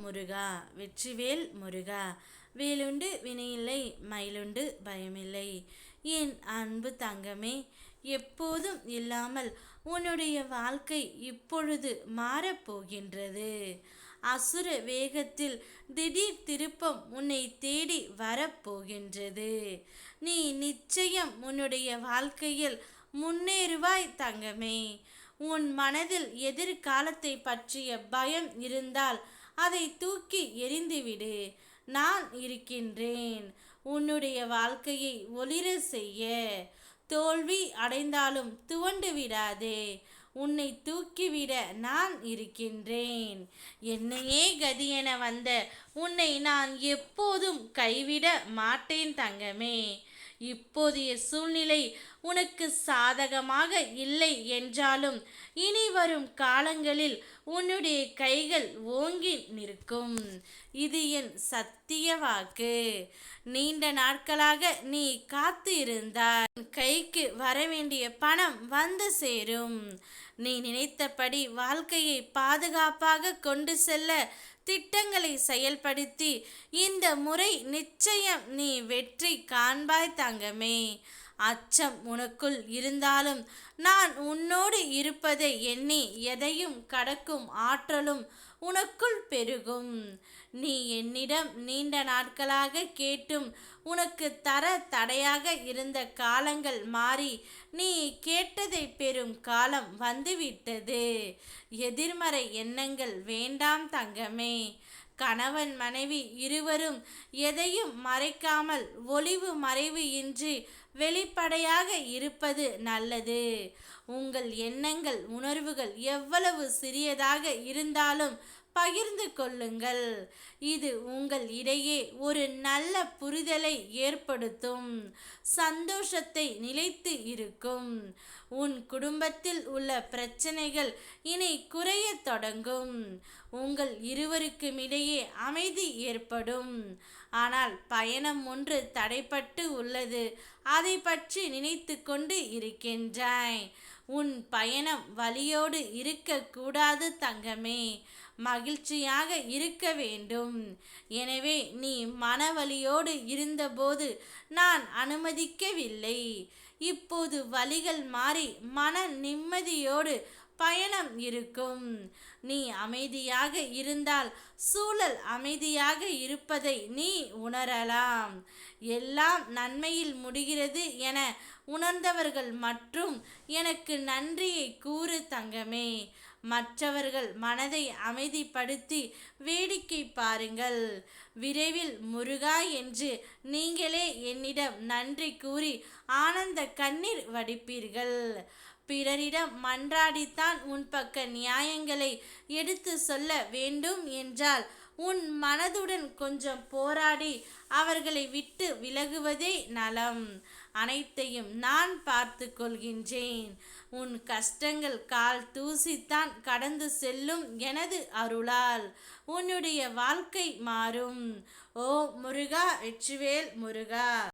முருகா, வெற்றிவேல் முருகா. வேலுண்டு வினையில்லை, மயிலுண்டு பயமில்லை. என் அன்பு தங்கமே, எப்போதும் இல்லாமல் உன்னுடைய வாழ்க்கை இப்பொழுது மாறப்போகின்றது. அசுர வேகத்தில் திடீர் திருப்பம் உன்னை தேடி வரப்போகின்றது. நீ நிச்சயம் உன்னுடைய வாழ்க்கையில் முன்னேறுவாய் தங்கமே. உன் மனதில் எதிர்காலத்தை பற்றிய பயம் இருந்தால் அதை தூக்கி எறிந்துவிடு. நான் இருக்கின்றேன் உன்னுடைய வாழ்க்கையை ஒளிர செய்ய. தோல்வி அடைந்தாலும் துவண்டு விடாதே. உன்னை தூக்கிவிட நான் இருக்கின்றேன். என்னையே கதியென வந்த உன்னை நான் எப்போதும் கைவிட மாட்டேன் தங்கமே. இப்போதைய சூழ்நிலை உனக்கு சாதகமாக இல்லை என்றாலும் இனி வரும் காலங்களில் உன்னுடைய கைகள் ஓங்கி நிற்கும். இது என் சத்திய வாக்கு. நீண்ட நாட்களாக நீ காத்து இருந்தால் கைக்கு வரவேண்டிய பணம் வந்து சேரும். நீ நினைத்தபடி வாழ்க்கையை பாதுகாப்பாக கொண்டு செல்ல திட்டங்களை செயல்படுத்தி இந்த முறை நிச்சயம் நீ வெற்றி காண்பாய் தங்கமே. அச்சம் உனக்குள் இருந்தாலும் நான் உன்னோடு இருப்பதை எண்ணி எதையும் கடக்கும் ஆற்றலும் உனக்குள் பெருகும். நீ என்னிடம் நீண்ட நாட்களாக கேட்டும் உனக்கு தர தடையாக இருந்த காலங்கள் மாறி நீ கேட்டதை பெறும் காலம் வந்துவிட்டது. எதிர்மறை எண்ணங்கள் வேண்டாம் தங்கமே. கணவன் மனைவி இருவரும் எதையும் மறைக்காமல் ஒளிவு மறைவு இன்றி வெளிப்படையாக இருப்பது நல்லது. உங்கள் எண்ணங்கள் உணர்வுகள் எவ்வளவு சிறியதாக இருந்தாலும் பகிர்ந்து கொள்ளுங்கள். இது உங்கள் இடையே ஒரு நல்ல புரிதலை ஏற்படுத்தும். சந்தோஷத்தை நிலைத்து இருக்கும். உன் குடும்பத்தில் உள்ள பிரச்சனைகள் இனி குறைய தொடங்கும். உங்கள் இருவருக்கும் இடையே அமைதி ஏற்படும். ஆனால் பயணம் ஒன்று தடைப்பட்டு உள்ளது. அதை பற்றி நினைத்து கொண்டு இருக்கின்றாய். உன் பயணம் வலியோடு இருக்கக்கூடாது தங்கமே. மகிழ்ச்சியாக இருக்க வேண்டும். எனவே நீ மனவலியோடு இருந்தபோது நான் அனுமதிக்கவில்லை. இப்போது வலிகள் மாறி மன நிம்மதியோடு பயணம் இருக்கும். நீ அமைதியாக இருந்தால் சூழல் அமைதியாக இருப்பதை நீ உணரலாம். எல்லாம் நன்மையில் முடிகிறது என உணர்ந்தவர்கள் மற்றும் எனக்கு நன்றியை கூறு தங்கமே. மற்றவர்கள் மனதை அமைதிப்படுத்தி வேடிக்கை பாருங்கள். விரைவில் முருகா என்று நீங்களே என்னிடம் நன்றி கூறி ஆனந்த கண்ணீர் வடிப்பீர்கள். பிறரிடம் மன்றாடித்தான் உன் பக்க நியாயங்களை எடுத்து சொல்ல வேண்டும் என்றால் உன் மனதுடன் கொஞ்சம் போராடி அவர்களை விட்டு விலகுவதே நலம். அனைத்தையும் நான் பார்த்து கொள்கின்றேன். உன் கஷ்டங்கள் கால் தூசித்தான் கடந்து செல்லும் எனது அருளால் உன்னுடைய வாழ்க்கை மாறும். ஓ முருகா, வெற்றிவேல் முருகா.